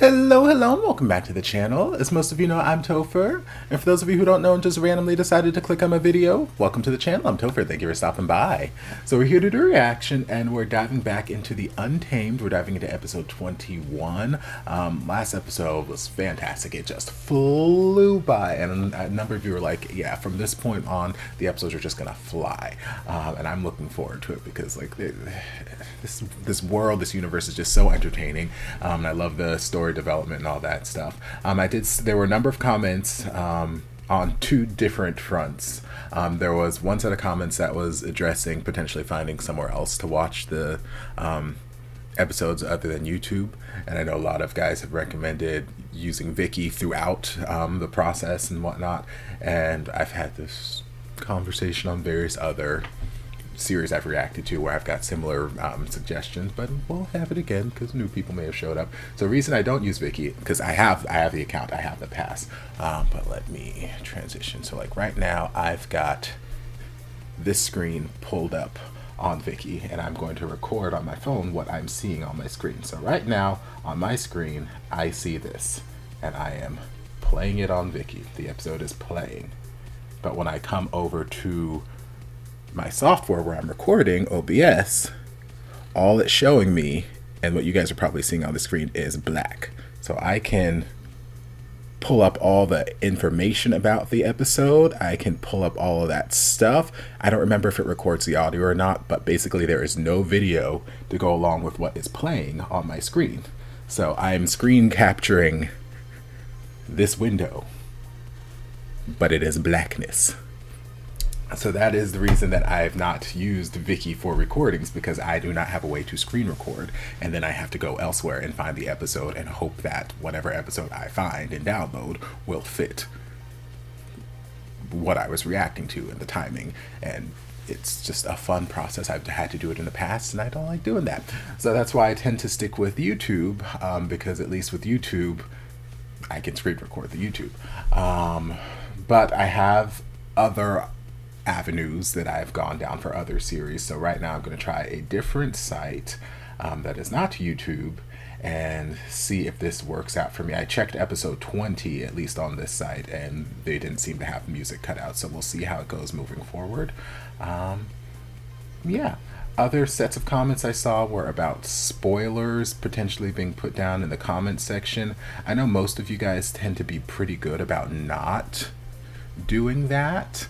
Hello, hello, and welcome back to the channel. As most of you know, I'm Topher, and for those of you who don't know and just randomly decided to click on my video, welcome to the channel. I'm Topher. Thank you for stopping by. So we're here to do a reaction, and we're diving back into the Untamed. We're diving into episode 21. Last episode was fantastic. It just flew by, and a number of you were like, yeah, from this point on, the episodes are just gonna fly. And I'm looking forward to it because like this world, this universe is just so entertaining. And I love the story development and all that stuff. There were a number of comments on two different fronts. There was one set of comments that was addressing potentially finding somewhere else to watch the episodes other than YouTube, and I know a lot of guys have recommended using Viki throughout the process and whatnot, and I've had this conversation on various other series I've reacted to where I've got similar suggestions, but we'll have it again because new people may have showed up. So the reason I don't use Viki, because I have the account, I have the pass, but let me transition. So like right now I've got this screen pulled up on Viki, and I'm going to record on my phone what I'm seeing on my screen. So right now on my screen I see this, and I am playing it on Viki. The episode is playing, but when I come over to my software where I'm recording, OBS, all it's showing me, and what you guys are probably seeing on the screen, is black. So I can pull up all the information about the episode. I can pull up all of that stuff. I don't remember if it records the audio or not, but basically there is no video to go along with what is playing on my screen. So I'm screen capturing this window, but it is blackness. So that is the reason that I have not used Viki for recordings, because I do not have a way to screen record, and then I have to go elsewhere and find the episode and hope that whatever episode I find and download will fit what I was reacting to and the timing. And it's just a fun process. I've had to do it in the past, and I don't like doing that. So that's why I tend to stick with YouTube, because at least with YouTube, I can screen record the YouTube. But I have other avenues that I've gone down for other series. So right now I'm going to try a different site that is not YouTube and see if this works out for me. I checked episode 20 at least on this site, and they didn't seem to have music cut out, so we'll see how it goes moving forward. Yeah, other sets of comments I saw were about spoilers potentially being put down in the comments section. I know most of you guys tend to be pretty good about not doing that,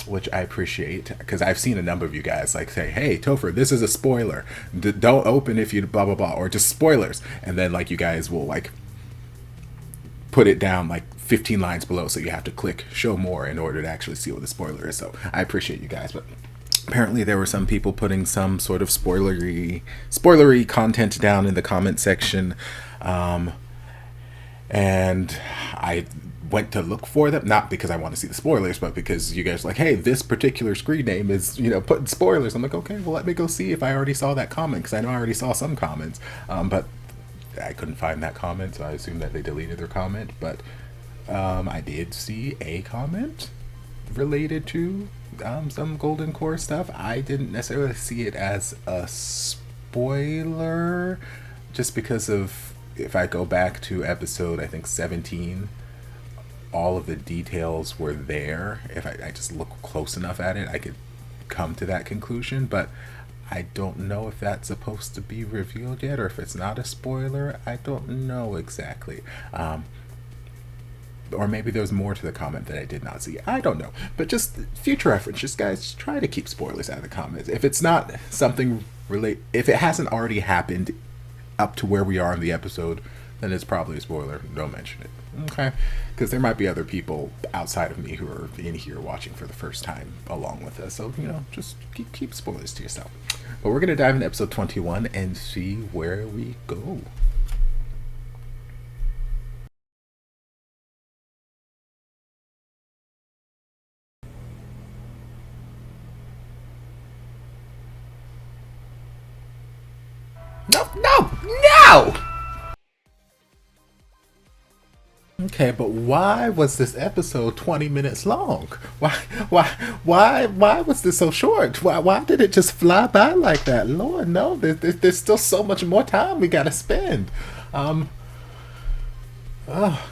which I appreciate, because I've seen a number of you guys like say, hey Topher, this is a spoiler, don't open if you blah blah blah, or just spoilers, and then like you guys will like put it down like 15 lines below, so you have to click show more in order to actually see what the spoiler is. So I appreciate you guys, but apparently there were some people putting some sort of spoilery content down in the comment section, and I went to look for them, not because I want to see the spoilers, but because you guys are like, hey, this particular screen name is, you know, putting spoilers. I'm like, okay, well, let me go see if I already saw that comment, because I know I already saw some comments, but I couldn't find that comment, so I assumed that they deleted their comment. But I did see a comment related to some Golden Core stuff. I didn't necessarily see it as a spoiler, just because of, if I go back to episode, I think 17, all of the details were there. If I just look close enough at it, I could come to that conclusion, but I don't know if that's supposed to be revealed yet, or if it's not a spoiler. I don't know exactly. Or maybe there's more to the comment that I did not see. I don't know. But just future reference, just guys, try to keep spoilers out of the comments. If it's not something if it hasn't already happened up to where we are in the episode, then it's probably a spoiler. Don't mention it. Okay? Because there might be other people outside of me who are in here watching for the first time along with us. So, you know, just keep spoilers to yourself. But we're going to dive into episode 21 and see where we go. No, no, no! Okay, but why was this episode 20 minutes long? Why was this so short? Why did it just fly by like that? Lord, no, there's still so much more time we gotta spend. Oh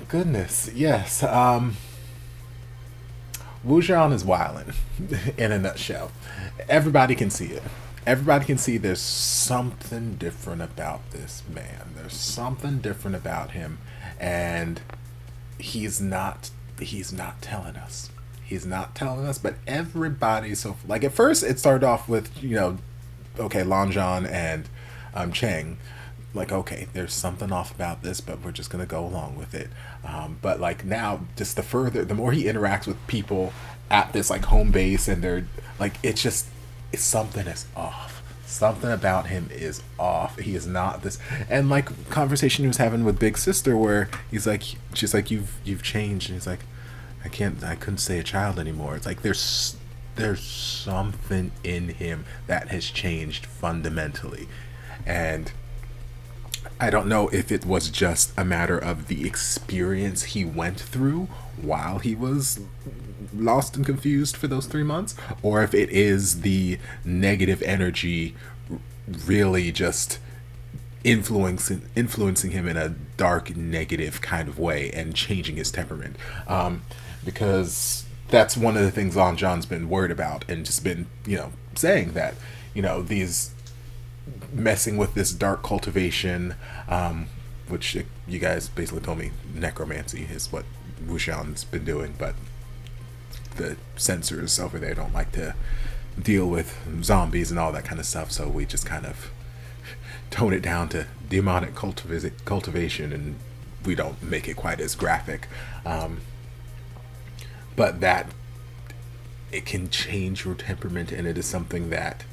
goodness, yes. Wuxian is wildin', in a nutshell. Everybody can see it. Everybody can see there's something different about this man. There's something different about him, and he's not. He's not telling us. He's not telling us. But everybody. So like at first, it started off with okay, Lanzhan and Cheng, like, okay, there's something off about this, but we're just gonna go along with it. But like now, just the more he interacts with people at this like home base, and they're like, it's something is off. Something about him is off. He is not this. And like conversation he was having with Big Sister, where she's like, you've changed, and he's like, I couldn't say a child anymore. It's like there's something in him that has changed fundamentally, and I don't know if it was just a matter of the experience he went through while he was lost and confused for those 3 months, or if it is the negative energy really just influencing him in a dark, negative kind of way and changing his temperament. Because that's one of the things Lanzhan's been worried about, and just been, saying that, these messing with this dark cultivation, which you guys basically told me necromancy is what Wuxian's been doing, but the censors over there don't like to deal with zombies and all that kind of stuff, so we just kind of tone it down to demonic cultivation, and we don't make it quite as graphic. But that it can change your temperament, and it is something that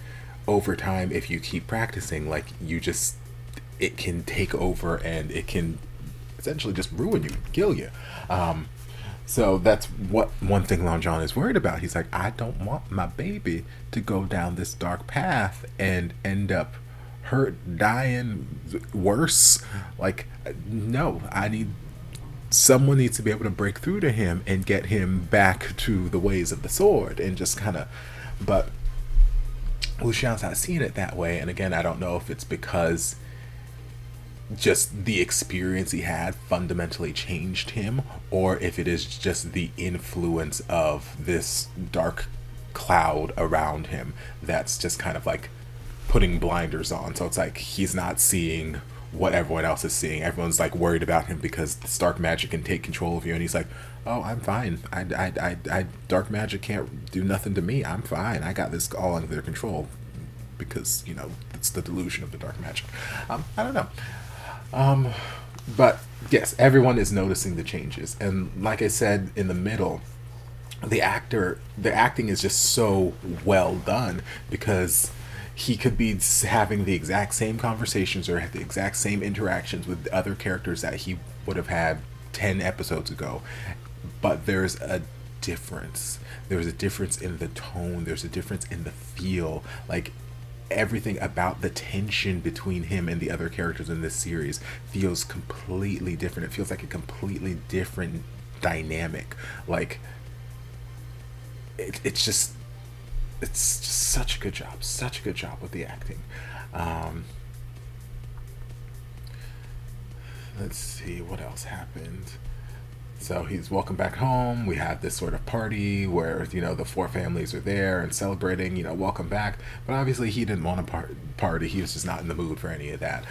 over time, if you keep practicing, like it can take over, and it can essentially just ruin you, kill you. So that's what one thing Lanzhan is worried about. He's like, I don't want my baby to go down this dark path and end up hurt, dying, worse. Like, no, someone needs to be able to break through to him and get him back to the ways of the sword, and just kind of, but Wuxian's not seeing it that way. And again, I don't know if it's because just the experience he had fundamentally changed him, or if it is just the influence of this dark cloud around him that's just kind of like putting blinders on. So it's like he's not seeing what everyone else is seeing. Everyone's like worried about him because this dark magic can take control of you, and he's like, oh, I'm fine. I dark magic can't do nothing to me. I'm fine. I got this all under control, because it's the delusion of the dark magic. I don't know. But yes, everyone is noticing the changes, and like I said in the middle, the acting is just so well done, because he could be having the exact same conversations or have the exact same interactions with other characters that he would have had 10 episodes ago, but there's a difference. There's a difference in the tone. There's a difference in the feel. Like, everything about the tension between him and the other characters in this series feels completely different. It feels like a completely different dynamic. Like, it's just such a good job with the acting. Let's see what else happened. So he's welcome back home. We had this sort of party where, the 4 families are there and celebrating, welcome back. But obviously he didn't want to party. He was just not in the mood for any of that,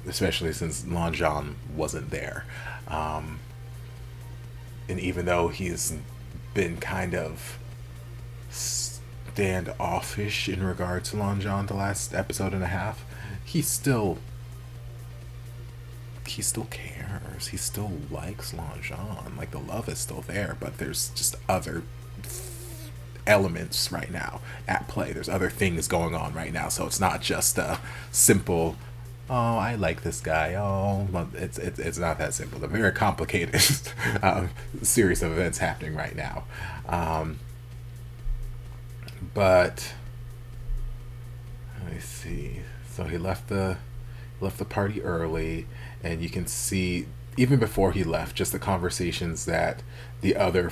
especially since Lanzhan wasn't there. And even though he's been kind of standoffish in regard to Lanzhan the last episode and a half, he still cares. He still likes Lanzhan. Like, the love is still there, but there's just other elements right now at play. There's other things going on right now, so it's not just a simple, oh, I like this guy. Oh, it's not that simple. It's a very complicated series of events happening right now. But let me see. So he left the party early, and you can see even before he left, just the conversations that the other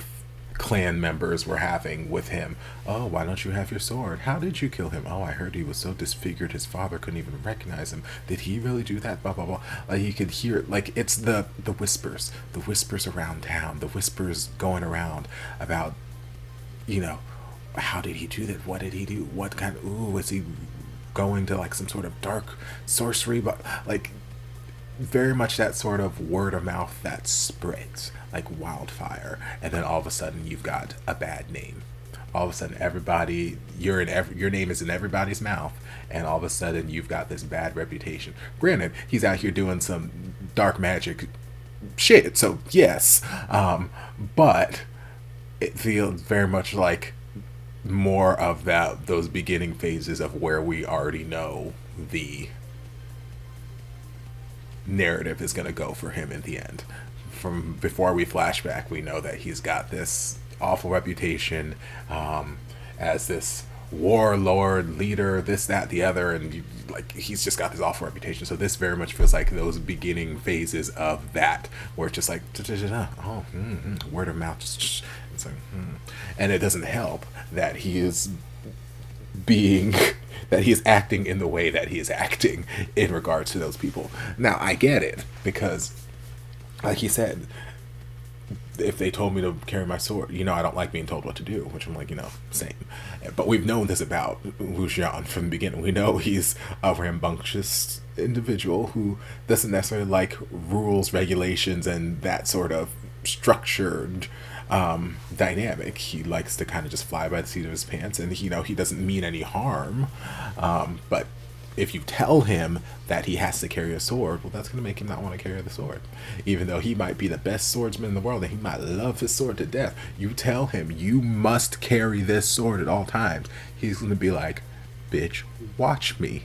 clan members were having with him. Oh, why don't you have your sword? How did you kill him? Oh, I heard he was so disfigured his father couldn't even recognize him. Did he really do that? Blah blah blah. Like you could hear it. Like it's the whispers around town, the whispers going around about, you know, how did he do that? What did he do? What kind of, ooh, is he going to like some sort of dark sorcery? But like very much that sort of word of mouth that spreads like wildfire, and then all of a sudden you've got a bad name. All of a sudden everybody, your name is in everybody's mouth, and all of a sudden you've got this bad reputation. Granted, he's out here doing some dark magic shit, so yes, but it feels very much like more of those beginning phases of where we already know the narrative is going to go for him in the end. From before we flashback, we know that he's got this awful reputation as this warlord leader, this, that, the other, and like he's just got this awful reputation. So this very much feels like those beginning phases of that, where it's just like, oh, word of mouth, it's like, and it doesn't help that he is being that he is acting in the way that he is acting in regards to those people. Now I get it, because like he said, if they told me to carry my sword, you know, I don't like being told what to do, which I'm like, you know, same. But we've known this about Wuxia from the beginning. We know he's a rambunctious individual who doesn't necessarily like rules, regulations, and that sort of structured dynamic. He likes to kind of just fly by the seat of his pants, and you know, he doesn't mean any harm, but if you tell him that he has to carry a sword, well, that's going to make him not want to carry the sword. Even though he might be the best swordsman in the world and he might love his sword to death, you tell him you must carry this sword at all times, he's going to be like, bitch, watch me.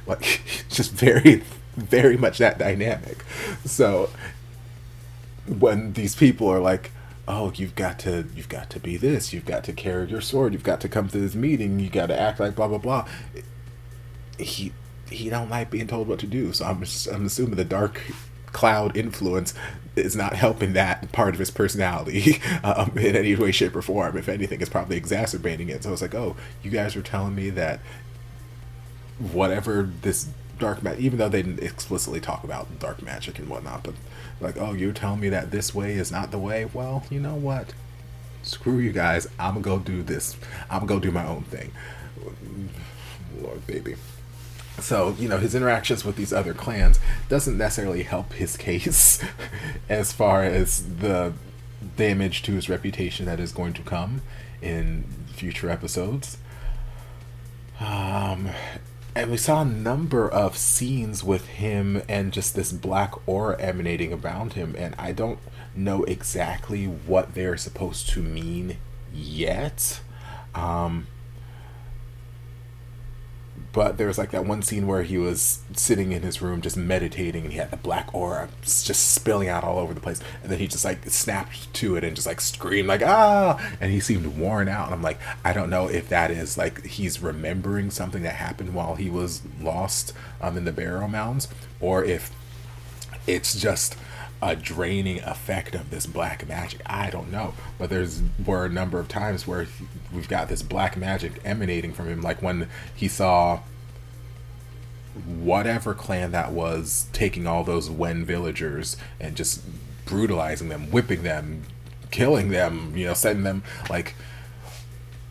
Like, just very, very much that dynamic. So when these people are like, oh, you've got to be this, you've got to carry your sword, you've got to come to this meeting, you got to act like blah blah blah, he don't like being told what to do. So I'm assuming the dark cloud influence is not helping that part of his personality in any way, shape, or form. If anything, it's probably exacerbating it. So it's like, oh, you guys are telling me that whatever this dark magic, even though they didn't explicitly talk about dark magic and whatnot, but like, oh, you're telling me that this way is not the way. Well, you know what? Screw you guys. I'm gonna go do this. I'm gonna go do my own thing. Lord, baby. So, you know, his interactions with these other clans doesn't necessarily help his case as far as the damage to his reputation that is going to come in future episodes. And we saw a number of scenes with him and just this black aura emanating around him, and I don't know exactly what they're supposed to mean yet. But there was like that one scene where he was sitting in his room just meditating, and he had the black aura just spilling out all over the place, and then he just like snapped to it and just like screamed like, ah, and he seemed worn out. And I'm like, I don't know if that is like he's remembering something that happened while he was lost in the Barrow Mounds, or if it's just a draining effect of this black magic. I don't know, but were a number of times where we've got this black magic emanating from him, like when he saw whatever clan that was taking all those Wen villagers and just brutalizing them, whipping them, killing them, you know, setting them like,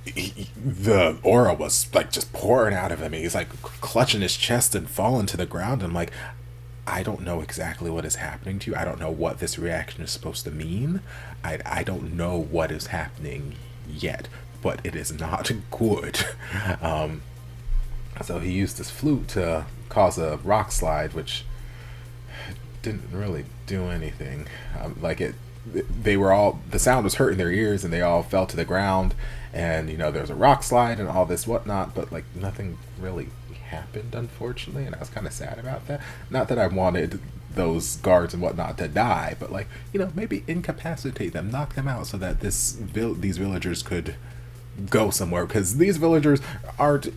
the aura was like just pouring out of him. He's like clutching his chest and falling to the ground. I'm like, I don't know exactly what is happening to you. I don't know what this reaction is supposed to mean. I don't know what is happening yet, but it is not good. So he used his flute to cause a rock slide, which didn't really do anything. They were all, the sound was hurting their ears, and they all fell to the ground, and you know, there was a rock slide and all this whatnot, but like nothing really happened, unfortunately, and I was kind of sad about that. Not that I wanted those guards and whatnot to die, but like, you know, maybe incapacitate them, knock them out, so that these villagers could go somewhere, because these villagers aren't,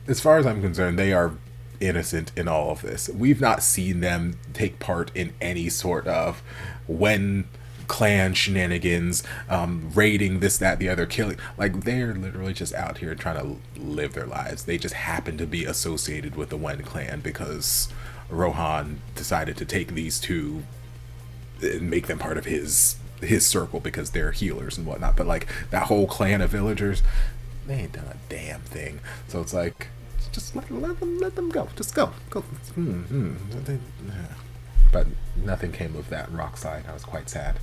as far as I'm concerned, they are innocent in all of this. We've not seen them take part in any sort of Wen clan shenanigans, raiding this, that, the other, killing. Like, they're literally just out here trying to live their lives. They just happen to be associated with the Wen clan because Rohan decided to take these two and make them part of his circle because they're healers and whatnot. But like that whole clan of villagers, they ain't done a damn thing. So it's like, just let them go. Just go. But nothing came of that in Rockside. I was quite sad.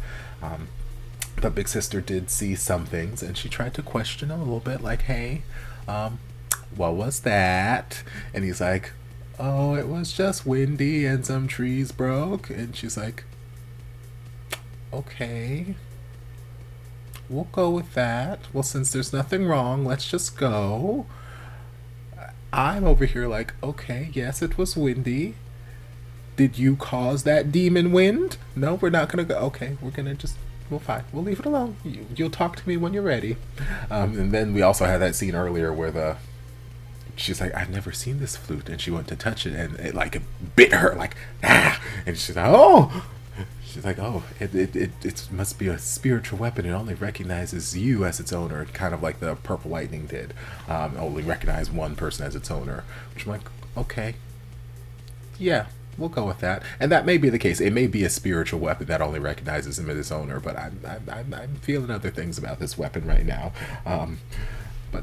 But Big Sister did see some things, and she tried to question him a little bit, like, hey, what was that? And he's like, oh, it was just windy and some trees broke. And she's like, okay, we'll go with that. Well, since there's nothing wrong, let's just go. I'm over here like, okay, yes, it was windy. Did you cause that demon wind? No, we're not gonna go. Okay, we're gonna just, we'll fine. We'll leave it alone. You'll talk to me when you're ready. And then we also had that scene earlier where she's like, I've never seen this flute, and she went to touch it, and it bit her, like, ah, and she's like, oh. She's like, oh, it must be a spiritual weapon. It only recognizes you as its owner, kind of like the Purple Lightning did. Only recognize one person as its owner. Which I'm like, okay, yeah, we'll go with that. And that may be the case. It may be a spiritual weapon that only recognizes him as its owner. But I'm feeling other things about this weapon right now. But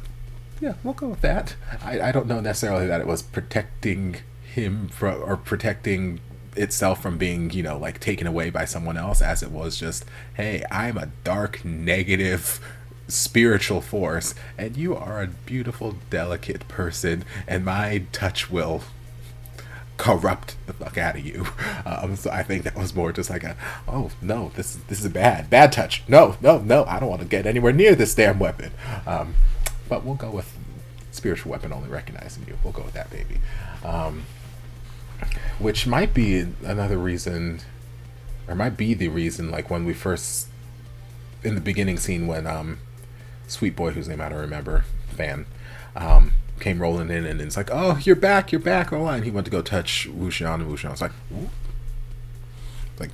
yeah, we'll go with that. I don't know necessarily that it was protecting him from, or protecting itself from being, like taken away by someone else, as it was just, hey, I'm a dark, negative spiritual force, and you are a beautiful, delicate person, and my touch will corrupt the fuck out of you. So I think that was more just like oh no, this is a bad touch. No, I don't want to get anywhere near this damn weapon. But we'll go with spiritual weapon only recognizing you. We'll go with that, baby. Which might be another reason, or might be the reason, like when we first, in the beginning scene when Sweet Boy, whose name I don't remember, Fan, came rolling in, and it's like, oh, you're back, oh, and he went to go touch Wuxia, and Wuxia was like, ooh. Like,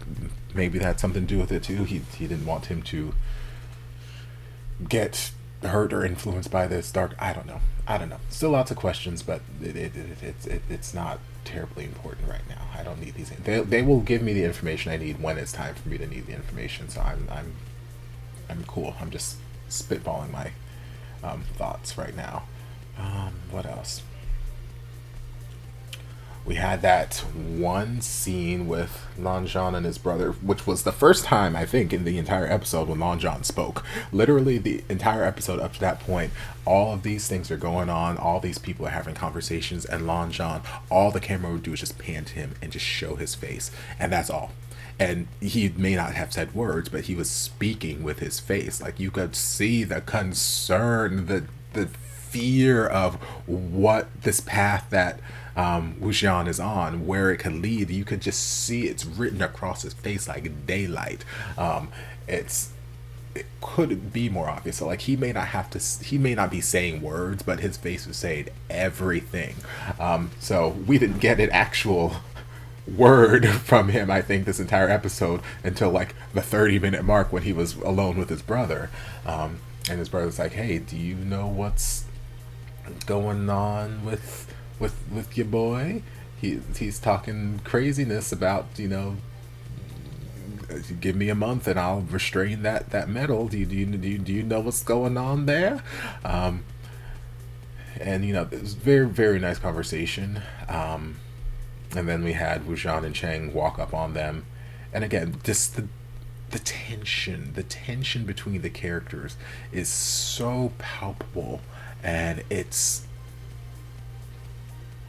maybe that had something to do with it too. He didn't want him to get hurt or influenced by this dark, I don't know. Still lots of questions, but it's not terribly important right now. I don't need these. They will give me the information I need when it's time for me to need the information. So I'm cool. I'm just spitballing my thoughts right now. What else? We had that one scene with Lan Zhan and his brother, which was the first time, I think, in the entire episode when Lan Zhan spoke. Literally, the entire episode up to that point, all of these things are going on, all these people are having conversations, and Lan Zhan, all the camera would do is just pan to him and just show his face, and that's all. And he may not have said words, but he was speaking with his face. Like, you could see the concern, the fear of what this path that Wuxian is on, where it could lead. You could just see it's written across his face like daylight. It couldn't be more obvious. So like, he may not be saying words, but his face was saying everything. So we didn't get an actual word from him, I think, this entire episode until like the 30-minute mark when he was alone with his brother. And his brother's like, hey, do you know what's going on with your boy? He's talking craziness about, give me a month and I'll restrain that metal. Do you know what's going on there? And it was very, very nice conversation. And then we had Wuxian and Cheng walk up on them, and again, just the tension between the characters is so palpable, and it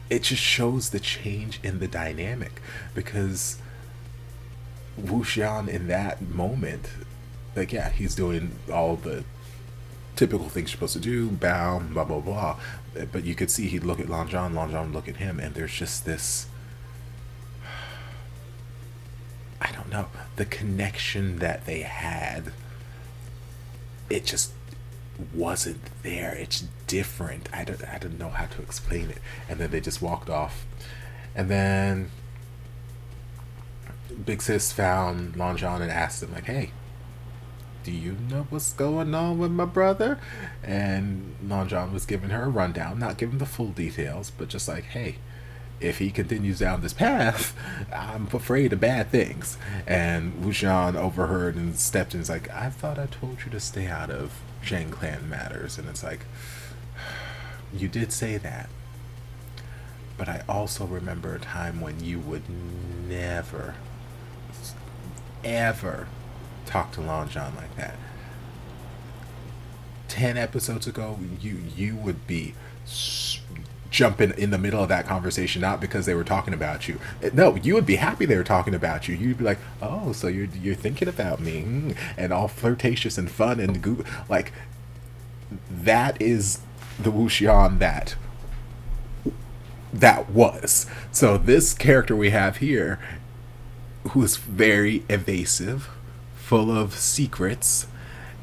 just shows the change in the dynamic, because Wuxian in that moment, like, yeah, he's doing all the typical things you're supposed to do, bow, blah blah blah, but you could see he'd look at Lan Zhan look at him, and there's just this, I don't know, the connection that they had, it just wasn't there. It's different. I don't know how to explain it. And then they just walked off, and then Big Sis found Lan Zhan and asked him, like, hey, do you know what's going on with my brother? And Zhan was giving her a rundown, not giving the full details, but just like, hey, if he continues down this path, I'm afraid of bad things. And Wuxian overheard and stepped in and was like, I thought I told you to stay out of Zhang clan matters. And it's like, you did say that. But I also remember a time when you would never, ever talk to Zhan like that. 10 episodes ago, you would be jumping in the middle of that conversation, not because they were talking about you. No, you would be happy they were talking about you. You'd be like, oh, so you're thinking about me, and all flirtatious and fun and like, that is the Wuxian that was. So this character we have here, who is very evasive, full of secrets.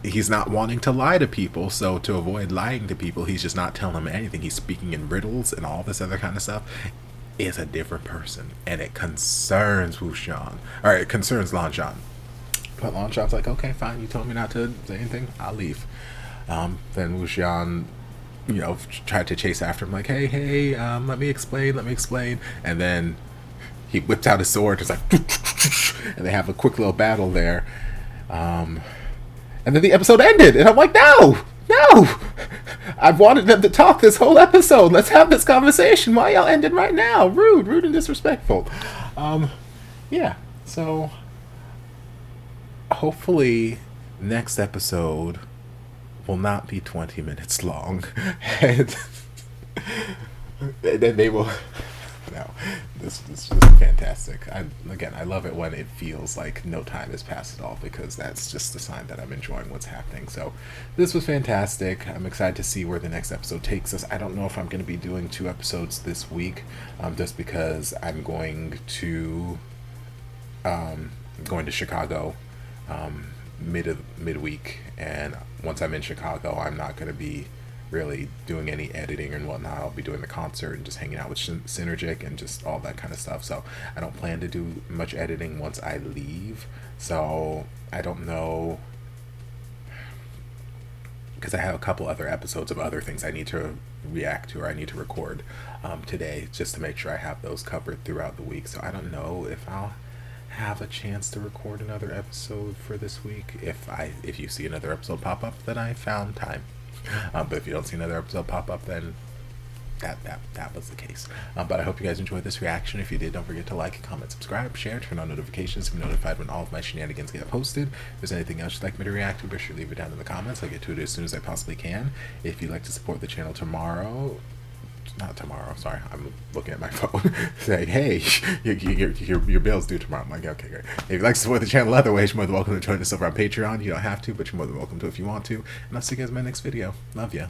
He's not wanting to lie to people, so to avoid lying to people, he's just not telling them anything. He's speaking in riddles and all this other kind of stuff. Is a different person, and it concerns Wuxian, or it concerns Zhan. But Zhan's like, okay, fine, you told me not to say anything, I'll leave. Then Wuxian, tried to chase after him, like, hey, let me explain, and then he whipped out his sword, just like, and they have a quick little battle there. And then the episode ended, and I'm like, no! I've wanted them to talk this whole episode. Let's have this conversation. Why y'all ending right now? Rude and disrespectful. Yeah, so hopefully next episode will not be 20 minutes long. and then they will... No, this is just fantastic. I love it when it feels like no time has passed at all, because that's just the sign that I'm enjoying what's happening. So this was fantastic. I'm excited to see where the next episode takes us. I don't know if I'm going to be doing 2 episodes this week, just because I'm going to Chicago midweek, and once I'm in Chicago, I'm not going to be really doing any editing and whatnot. I'll be doing the concert and just hanging out with Synergic and just all that kind of stuff. So I don't plan to do much editing once I leave. So I don't know, because I have a couple other episodes of other things I need to react to or I need to record today, just to make sure I have those covered throughout the week. So I don't know if I'll have a chance to record another episode for this week. If you see another episode pop up, then I found time. But if you don't see another episode pop up, then that was the case. But I hope you guys enjoyed this reaction. If you did, don't forget to like, comment, subscribe, share, turn on notifications to be notified when all of my shenanigans get posted. If there's anything else you'd like me to react to, be sure to leave it down in the comments. I'll get to it as soon as I possibly can. If you'd like to support the channel not tomorrow, sorry, I'm looking at my phone, saying, hey, your bill's due tomorrow. I'm like, okay, great. If you'd like to support the channel other ways, you're more than welcome to join us over on Patreon. You don't have to, but you're more than welcome to if you want to. And I'll see you guys in my next video. Love ya.